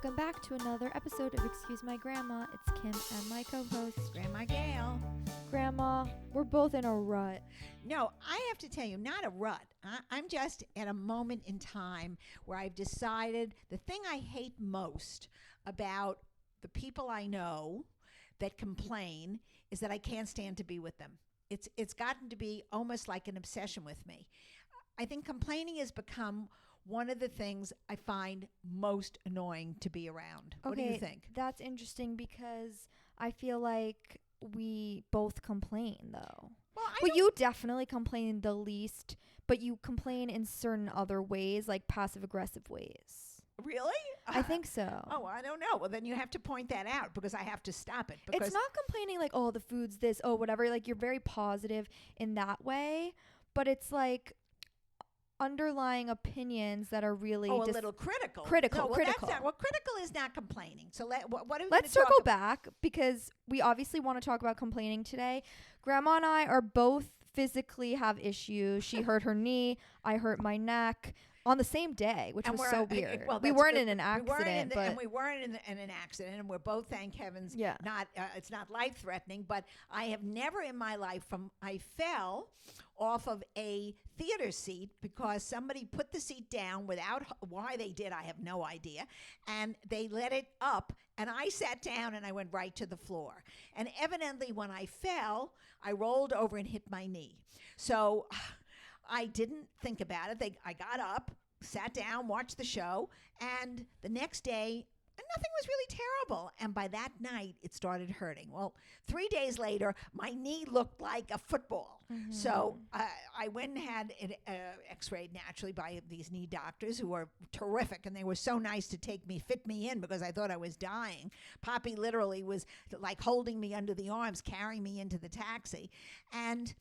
Welcome back to another episode of Excuse My Grandma. It's Kim and my co-host, Grandma Gail. Grandma. We're both in a rut. No, I have to tell you, not a rut. I'm just at a moment in time where I've decided the thing I hate most about the people I know that complain is that I can't stand to be with them. It's gotten to be almost like an obsession with me. I think complaining has become one of the things I find most annoying to be around. What do you think? That's interesting because I feel like we both complain, though. Well, you definitely complain the least, but you complain in certain other ways, like passive-aggressive ways. Really? I think so. Oh, I don't know. Well, then you have to point that out because I have to stop it. Because It's not complaining like, oh, the food's this, oh, whatever. Like, you're very positive in that way, but it's like underlying opinions that are really a little critical. Critical. No, well, critical is not complaining. So what are we Let's circle back because we obviously want to talk about complaining today. Grandma and I are both physically have issues. She hurt her knee. I hurt my neck on the same day, which was so weird. Well, we weren't in an accident, and we weren't in an accident, and we're both, thank heavens, not. It's not life threatening. But I have never in my life I fell off of a theater seat because somebody put the seat down without why they did. I have no idea, and they let it up, and I sat down and I went right to the floor. And evidently, when I fell, I rolled over and hit my knee. So I didn't think about it. I got up, sat down, watched the show, and the next day, nothing was really terrible. And by that night, it started hurting. Well, 3 days later, my knee looked like a football. Mm-hmm. So I went and had it x-rayed naturally by these knee doctors who were terrific. And they were so nice to fit me in because I thought I was dying. Poppy literally was like holding me under the arms, carrying me into the taxi. And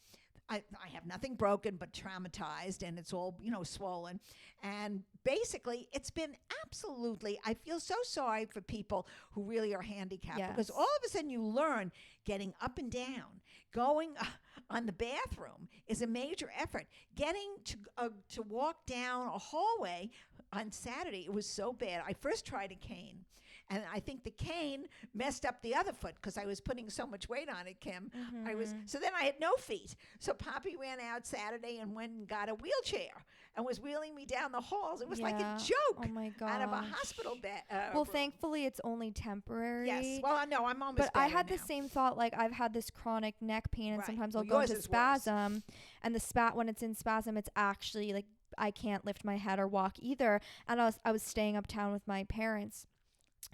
I have nothing broken but traumatized, and it's all, swollen. And basically, it's been absolutely, I feel so sorry for people who really are handicapped because all of a sudden you learn getting up and down, going on the bathroom is a major effort. Getting to walk down a hallway on Saturday, it was so bad. I first tried a cane. And I think the cane messed up the other foot because I was putting so much weight on it, Kim. Mm-hmm. So then I had no feet. So Poppy ran out Saturday and went and got a wheelchair and was wheeling me down the halls. It was like a joke. Oh my gosh. Out of a hospital bed. Well, thankfully it's only temporary. Yes. Well, no, I'm almost But I had now. the same thought. Like I've had this chronic neck pain, and sometimes I'll go into spasm, and when it's in spasm, it's actually like I can't lift my head or walk either. And I was staying uptown with my parents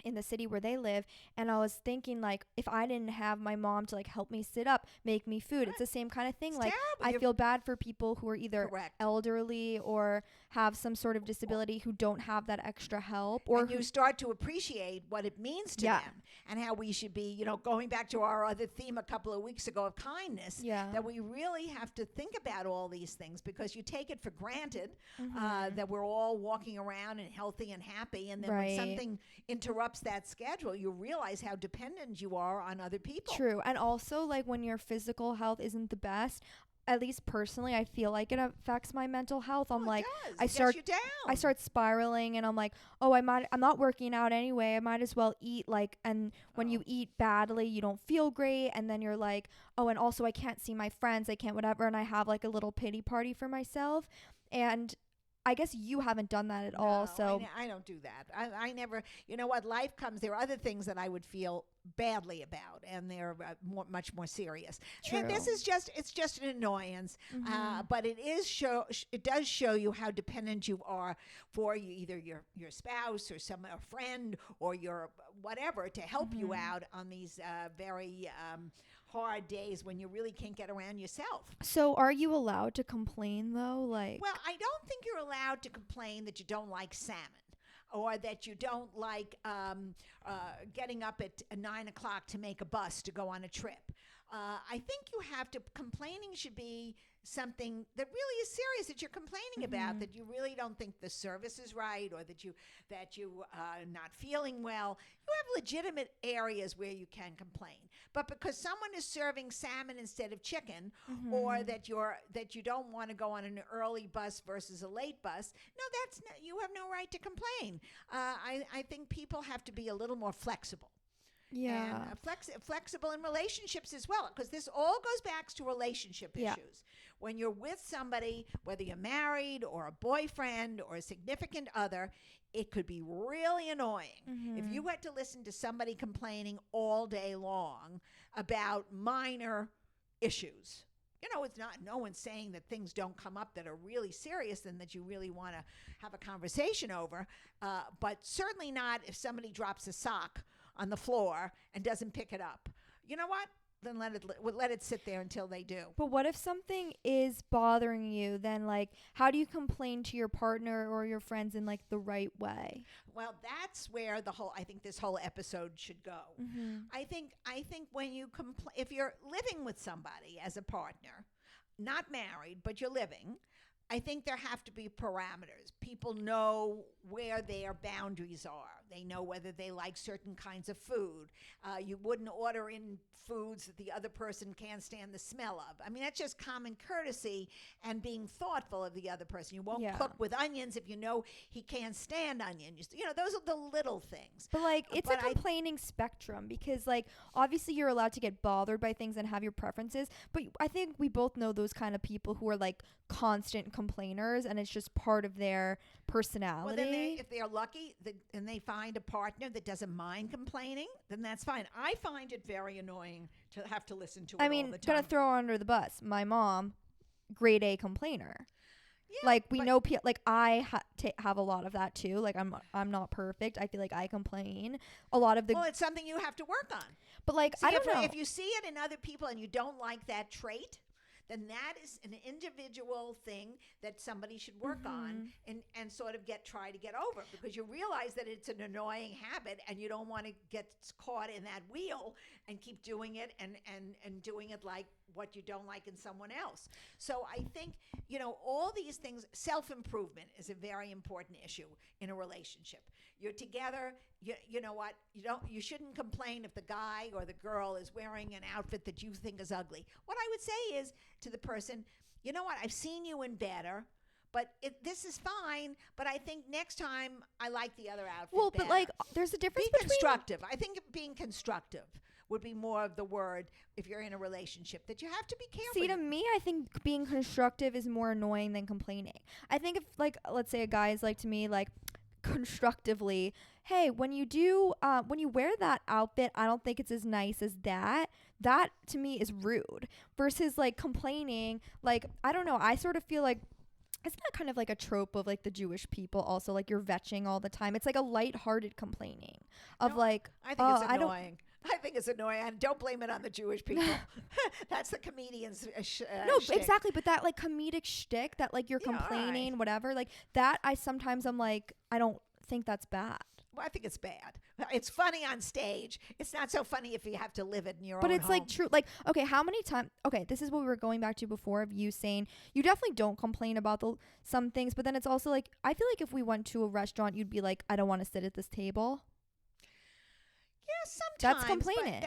in the city where they live, and I was thinking, like, if I didn't have my mom to like help me sit up, make me food, it's the same kind of thing. It's like terrible. I feel bad for people who are either elderly or have some sort of disability who don't have that extra help, or you start to appreciate what it means to them and how we should be, going back to our other theme a couple of weeks ago of kindness, that we really have to think about all these things because you take it for granted that we're all walking around and healthy and happy, and then when something interrupts that schedule, you realize how dependent you are on other people. True. And also, like, when your physical health isn't the best, at least personally, I feel like it affects my mental health. I'm like, I start spiraling, and I'm like, oh, I'm not working out anyway. I might as well eat. Like, and when you eat badly, you don't feel great, and then you're like, oh, and also I can't see my friends, I can't whatever, and I have like a little pity party for myself. And I guess you haven't done that at all. So I don't do that. I never, life comes, there are other things that I would feel badly about, and they're much more serious. True. And it's just an annoyance, but it does show you how dependent you are for either your spouse or a friend or your whatever to help you out on these very hard days when you really can't get around yourself. So are you allowed to complain though? Like, well, I don't think you're allowed to complain that you don't like salmon or that you don't like getting up at 9 o'clock to make a bus to go on a trip. I think complaining should be something that really is serious that you're complaining about, that you really don't think the service is right, or that you are not feeling well. You have legitimate areas where you can complain. But because someone is serving salmon instead of chicken, or that you don't want to go on an early bus versus a late bus, no, you have no right to complain. I think people have to be a little more flexible. Yeah. And flexible in relationships as well, because this all goes back to relationship issues. When you're with somebody, whether you're married or a boyfriend or a significant other, it could be really annoying if you had to listen to somebody complaining all day long about minor issues. You know, no one's saying that things don't come up that are really serious and that you really want to have a conversation over, but certainly not if somebody drops a sock on the floor and doesn't pick it up. You know what? Then let it sit there until they do. But what if something is bothering you? Then, like, how do you complain to your partner or your friends in, like, the right way? Well, that's where I think this whole episode should go. I think when you if you're living with somebody as a partner, not married, but you're living, I think there have to be parameters. People know where their boundaries are. They know whether they like certain kinds of food. You wouldn't order in foods that the other person can't stand the smell of. I mean, that's just common courtesy and being thoughtful of the other person. You won't cook with onions if you know he can't stand onions. You know, those are the little things. But, like, it's a complaining spectrum, because, like, obviously you're allowed to get bothered by things and have your preferences. But I think we both know those kind of people who are, like, constant complainers, and it's just part of their personality. Well, then if they're lucky and they find a partner that doesn't mind complaining, then that's fine. I find it very annoying to have to listen to it all the time. Gonna throw her under the bus. My mom, grade A complainer. Yeah, like we know, like I have a lot of that too. Like I'm not perfect. I feel like I complain a lot of the. Well, it's something you have to work on. But like I don't know if you see it in other people and you don't like that trait, then that is an individual thing that somebody should work on and sort of try to get over, because you realize that it's an annoying habit and you don't want to get caught in that wheel and keep doing it and doing it like what you don't like in someone else. So I think, all these things, self-improvement is a very important issue in a relationship. You're together, you know what, you shouldn't complain if the guy or the girl is wearing an outfit that you think is ugly. What I would say is to the person, you know what, I've seen you in better, but this is fine, but I think next time I like the other outfit better. But like there's a difference between constructive. I think being constructive would be more of the word if you're in a relationship, that you have to be careful. See, to me, I think being constructive is more annoying than complaining. I think if, like, let's say a guy is like to me, like, constructively, hey, when you wear that outfit, I don't think it's as nice as that to me is rude, versus like complaining. Like, I don't know, I sort of feel like isn't that kind of like a trope of like the Jewish people also, like you're vetching all the time? It's like a lighthearted complaining of like, I think it's annoying. I think it's annoying. And don't blame it on the Jewish people. That's the comedian's shtick. Exactly. But that like comedic shtick that like you're complaining, whatever, like that, I'm like, I don't think that's bad. Well, I think it's bad. It's funny on stage. It's not so funny if you have to live it in your own home. But it's like true. Like, okay, how many times? Okay, this is what we were going back to before of you saying you definitely don't complain about some things, but then it's also like, I feel like if we went to a restaurant, you'd be like, I don't want to sit at this table. Yeah, sometimes. That's complaining.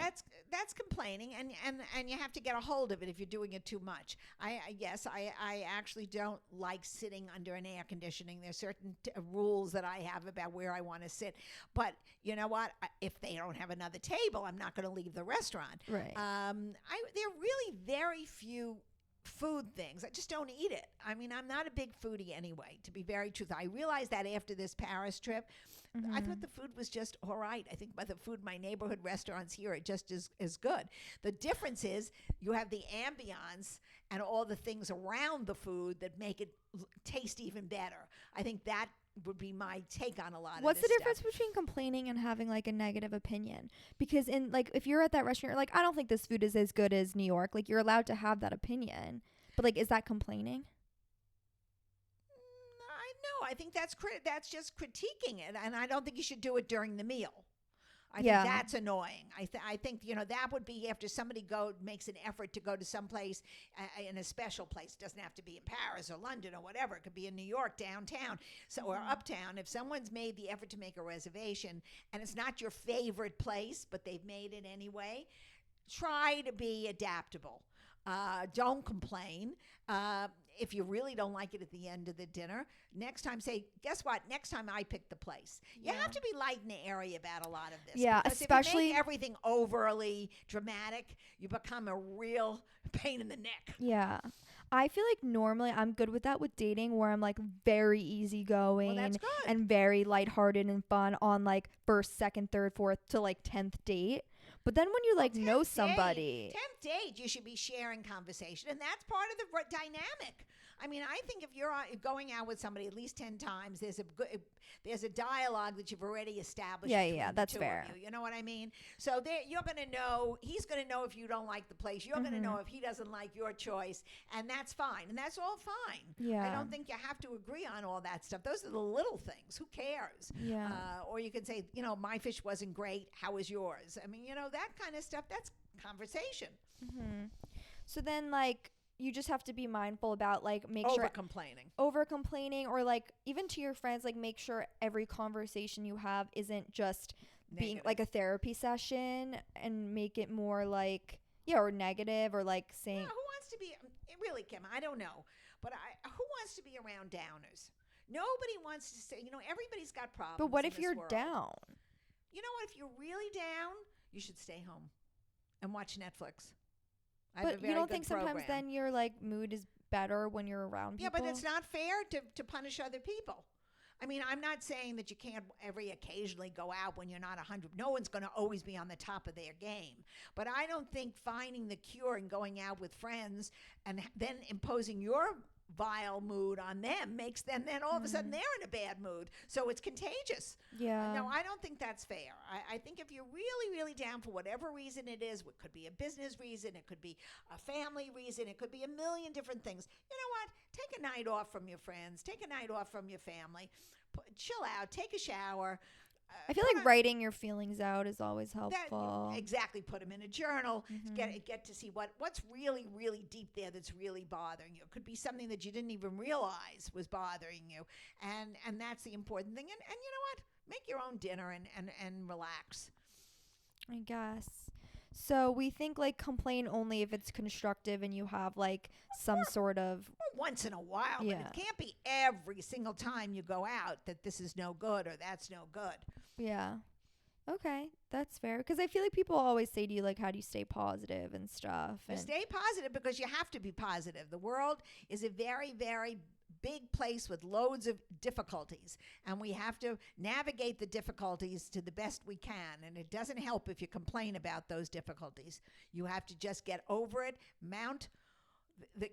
That's complaining, and you have to get a hold of it if you're doing it too much. I actually don't like sitting under an air conditioning. There's certain rules that I have about where I want to sit. But you know what? If they don't have another table, I'm not going to leave the restaurant. Right. There are really very few food things. I just don't eat it. I mean, I'm not a big foodie anyway, to be very truthful. I realized that after this Paris trip. I thought the food was just all right. I think by the food, my neighborhood restaurants here are just as good. The difference is you have the ambiance and all the things around the food that make it taste even better. I think that would be my take on a lot of this. What's the difference between complaining and having like a negative opinion? Because in like if you're at that restaurant, you're like, I don't think this food is as good as New York. Like you're allowed to have that opinion, but like, is that complaining? No, I think that's just critiquing it, and I don't think you should do it during the meal. I think that's annoying. I think, that would be after somebody makes an effort to go to some place in a special place. It doesn't have to be in Paris or London or whatever. It could be in New York, downtown, or uptown. If someone's made the effort to make a reservation and it's not your favorite place, but they've made it anyway, try to be adaptable. Don't complain. If you really don't like it at the end of the dinner, next time say, guess what? Next time I pick the place. You have to be light and airy about a lot of this. Yeah, because especially if you make everything overly dramatic, you become a real pain in the neck. Yeah. I feel like normally I'm good with that with dating, where I'm like very easygoing and very lighthearted and fun on like first, second, third, fourth to like 10th date. But then when you like know somebody, 10th date, you should be sharing conversation, and that's part of the dynamic. I mean, I think if you're going out with somebody at least 10 times, there's a dialogue that you've already established. Yeah, that's fair. You know what I mean? So you're going to know, he's going to know if you don't like the place. You're going to know if he doesn't like your choice, and that's fine. And that's all fine. Yeah. I don't think you have to agree on all that stuff. Those are the little things. Who cares? Yeah. Or you can say, my fish wasn't great. How was yours? I mean, that kind of stuff, that's conversation. So then, like, you just have to be mindful about like over complaining, or like even to your friends, like make sure every conversation you have isn't just being like a therapy session, and make it more like or negative, or like saying who wants to be really, Kim, I don't know, but who wants to be around downers? Nobody wants to say, everybody's got problems. But what if you're world. down? You know what, if you're really down, you should stay home and watch Netflix. But you don't think sometimes then your like mood is better when you're around people? Yeah, but it's not fair to punish other people. I mean, I'm not saying that you can't occasionally go out when you're not 100. No one's going to always be on the top of their game. But I don't think finding the cure and going out with friends and then imposing your vile mood on them makes them then all of a sudden they're in a bad mood. So it's contagious. Yeah. No, I don't think that's fair. I think if you're really, really down for whatever reason it is, it could be a business reason, it could be a family reason, it could be a million different things. You know what? Take a night off from your friends. Take a night off from your family. Chill out. Take a shower. I feel like writing your feelings out is always helpful. Exactly. Put them in a journal. Get to see what's really, really deep there that's really bothering you. It could be something that you didn't even realize was bothering you. And that's the important thing. And you know what? Make your own dinner and relax. I guess. So we think like complain only if it's constructive and you have like some sort of once in a while, but it can't be every single time you go out that this is no good or that's no good. Yeah. Okay, that's fair. Because I feel like people always say to you, like, how do you stay positive and stuff? You stay positive because you have to be positive. The world is a very, very big place with loads of difficulties, and we have to navigate the difficulties to the best we can. And it doesn't help if you complain about those difficulties. You have to just get over it,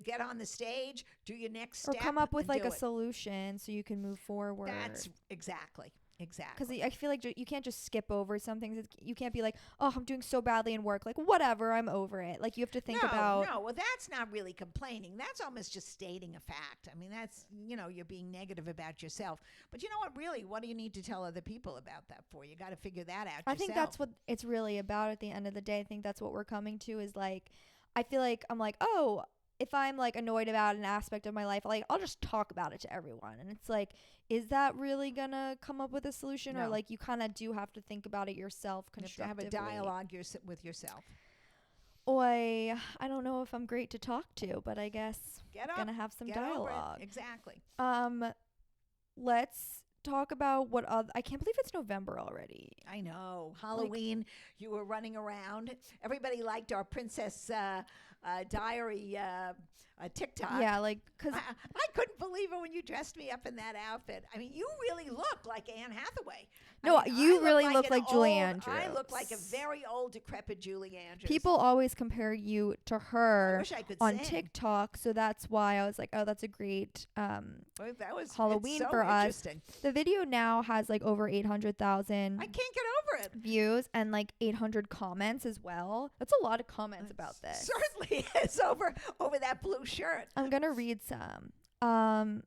get on the stage, do your next step, or come up with like a solution so you can move forward. That's exactly. Because I feel like you can't just skip over some things. You can't be like, oh, I'm doing so badly in work. Like, whatever, I'm over it. Like, you have to think about. No, well, that's not really complaining. That's almost just stating a fact. I mean, that's, you're being negative about yourself. But you know what, really, what do you need to tell other people about that for? You got to figure that out I think that's what it's really about at the end of the day. I think that's what we're coming to is like, I feel like I'm like, oh, if I'm like annoyed about an aspect of my life, like I'll just talk about it to everyone. And it's like, is that really gonna come up with a solution? No. Or like you kind of do have to think about it yourself constructively. You have to have a dialogue with yourself. I don't know if I'm great to talk to, but I guess gonna have some dialogue. Exactly. Let's talk about what other. I can't believe it's November already. I know. Halloween, you were running around. Everybody liked our Princess Diary TikTok. Yeah, like, because I couldn't believe it when you dressed me up in that outfit. I mean, you really look like Anne Hathaway. No, you really look like Julie Andrews. I look like a very old, decrepit Julie Andrews. People always compare you to her I wish I could on sing. TikTok, so that's why I was like, oh, that's a great that was Halloween so for us. The video now has like over 800,000 I can't get over it. views and like 800 comments as well. That's a lot of comments about this. Certainly is over that blue shirt. I'm gonna read some.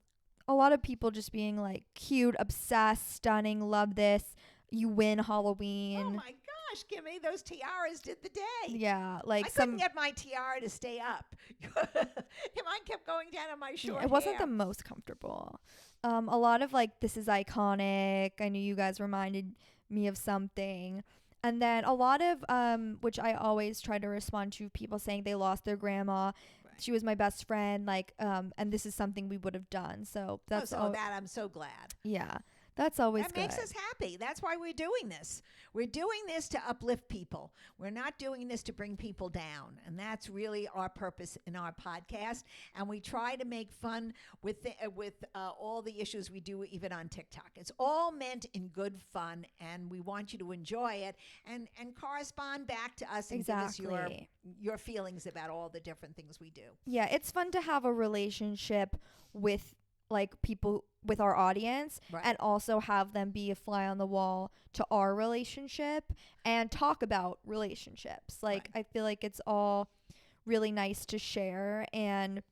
A lot of people just being like cute, obsessed, stunning, love this. you win Halloween. Oh my gosh, Kimmy, those tiaras did the day. Yeah, like I couldn't get my tiara to stay up. Mine kept going down on my short it wasn't hair. the most comfortable. A lot of like, this is iconic. I knew you guys reminded me of something. And then a lot of, which I always try to respond to, people saying they lost their grandma. Right. She was my best friend. Like, and this is something we would have done. So that's that I'm so glad. Yeah. That's always good. That makes us happy. That's why we're doing this. We're doing this to uplift people. We're not doing this to bring people down. And that's really our purpose in our podcast. And we try to make fun with all the issues we do, even on TikTok. It's all meant in good fun, and we want you to enjoy it and correspond back to us and give us your feelings about all the different things we do. Yeah, it's fun to have a relationship with like people with our audience, right, and also have them be a fly on the wall to our relationship and talk about relationships. Like, right. I feel like it's all really nice to share. And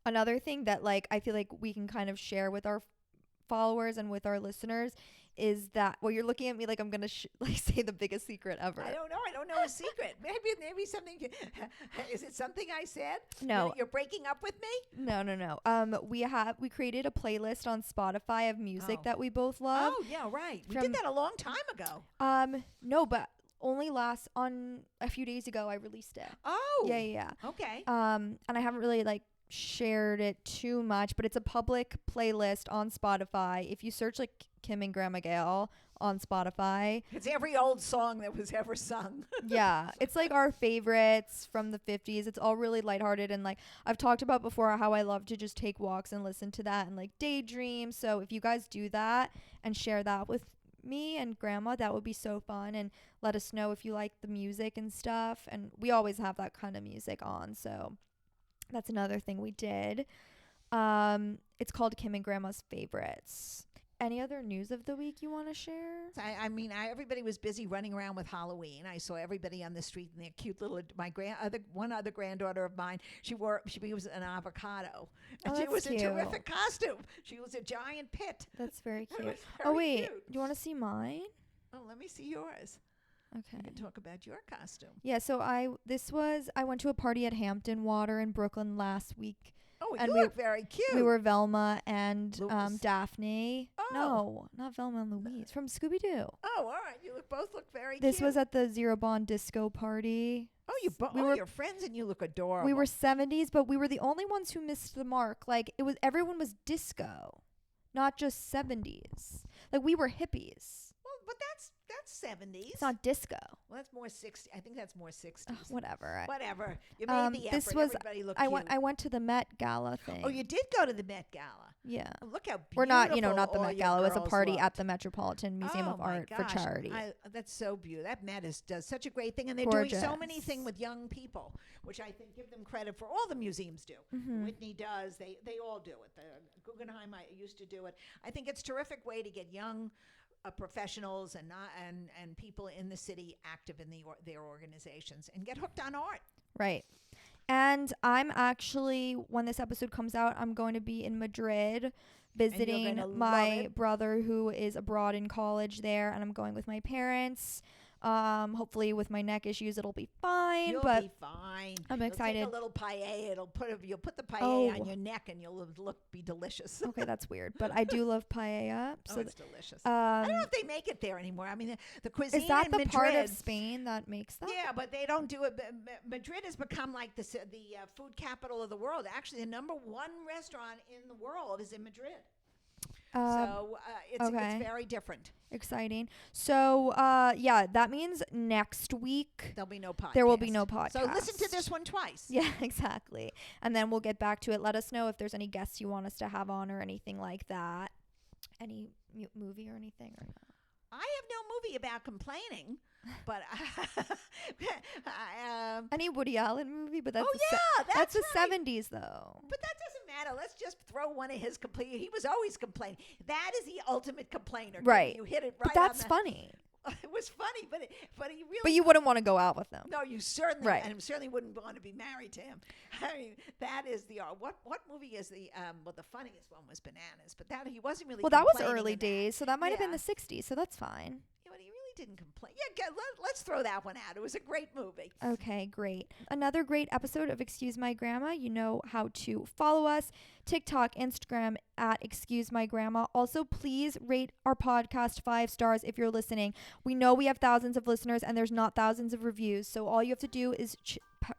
another thing that like I feel like we can kind of share with our followers and with our listeners is that, well, you're looking at me like I'm gonna like say the biggest secret ever. I don't know a secret. Maybe something. Is it something I said? No, you're breaking up with me. No. We created a playlist on Spotify of music that we both love. Oh yeah, right. We did that a long time ago. No, but only on a few days ago I released it. Oh. Yeah. Okay. And I haven't really like shared it too much, but it's a public playlist on Spotify. If you search like Kim and Grandma Gail on Spotify, it's every old song that was ever sung. Yeah, it's like our favorites from the 50s. It's all really lighthearted, and like I've talked about before how I love to just take walks and listen to that and like daydream. So if you guys do that and share that with me and Grandma, that would be so fun, and let us know if you like the music and stuff. And we always have that kind of music on, so that's another thing we did. It's called Kim and Grandma's Favorites. Any other news of the week you want to share? Everybody was busy running around with Halloween. I saw everybody on the street in their cute little. One other granddaughter of mine. She was an avocado, and she was cute. A terrific costume. She was a giant pit. That's very cute. Wait, cute. Do you want to see mine? Oh, let me see yours. Okay. You can talk about your costume. Yeah. So I went to a party at Hampton Water in Brooklyn last week. Oh, and you look very cute. We were Velma and Louise. Daphne. Oh. No, not Velma and Louise. From Scooby-Doo. Oh, all right. You both look very cute. This was at the Zero Bond disco party. Oh, you're friends and you look adorable. We were 70s, but we were the only ones who missed the mark. Like, everyone was disco, not just 70s. Like, we were hippies. Well, but that's 70s. It's not disco. Well, that's more 60s. I think that's more 60s. Whatever. You made the effort. Everybody looked cute. I went to the Met Gala thing. Oh, you did go to the Met Gala. Yeah. Look how beautiful. We're not the Met Gala. It was a party at the Metropolitan Museum of Art for charity. That's so beautiful. That Met does such a great thing, and they're Gorgeous. doing so many things with young people, which I think give them credit for. All the museums do. Mm-hmm. Whitney does. They all do it. The Guggenheim used to do it. I think it's a terrific way to get young professionals and people in the city active in their organizations and get hooked on art. Right. And I'm actually, when this episode comes out, I'm going to be in Madrid visiting my brother who is abroad in college there, and I'm going with my parents. Hopefully with my neck issues it'll be fine. You'll be fine. I'm excited. Take a little paella. You'll put the paella on your neck and you'll be delicious. Okay, that's weird, but I do love paella. So it's delicious. I don't know if they make it there anymore. I mean, the cuisine is that in the Madrid, part of Spain that makes that? Yeah, but they don't do it. Madrid has become like the food capital of the world. Actually, the number one restaurant in the world is in Madrid. It's very different. Exciting. So, that means next week there'll be no podcast. There will be no podcast. So listen to this one twice. Yeah, exactly. And then we'll get back to it. Let us know if there's any guests you want us to have on or anything like that. Any movie or anything or not? I have no movie about complaining, but any Woody Allen movie, but that's that's the 70s though. But that doesn't matter. Let's just throw one of his complaints. He was always complaining. That is the ultimate complainer. Right. You hit it right. But that's funny. it was funny, but he really. But you wouldn't want to go out with him. No, you certainly, right. and certainly wouldn't want to be married to him. I mean, that is the what movie is the well, the funniest one was Bananas, but that he wasn't really. Well, that was complaining early in days, so that might have been Yeah. the 60s, so that's fine. Yeah, but he really didn't complain. Yeah, let's throw that one out. It was a great movie. Okay, great. Another great episode of Excuse My Grandma. You know how to follow us. TikTok, Instagram at Excuse My Grandma. Also, please rate our podcast 5 stars if you're listening. We know we have thousands of listeners and there's not thousands of reviews. So all you have to do is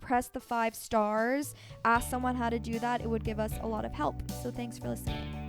press the 5 stars. Ask someone how to do that. It would give us a lot of help. So thanks for listening.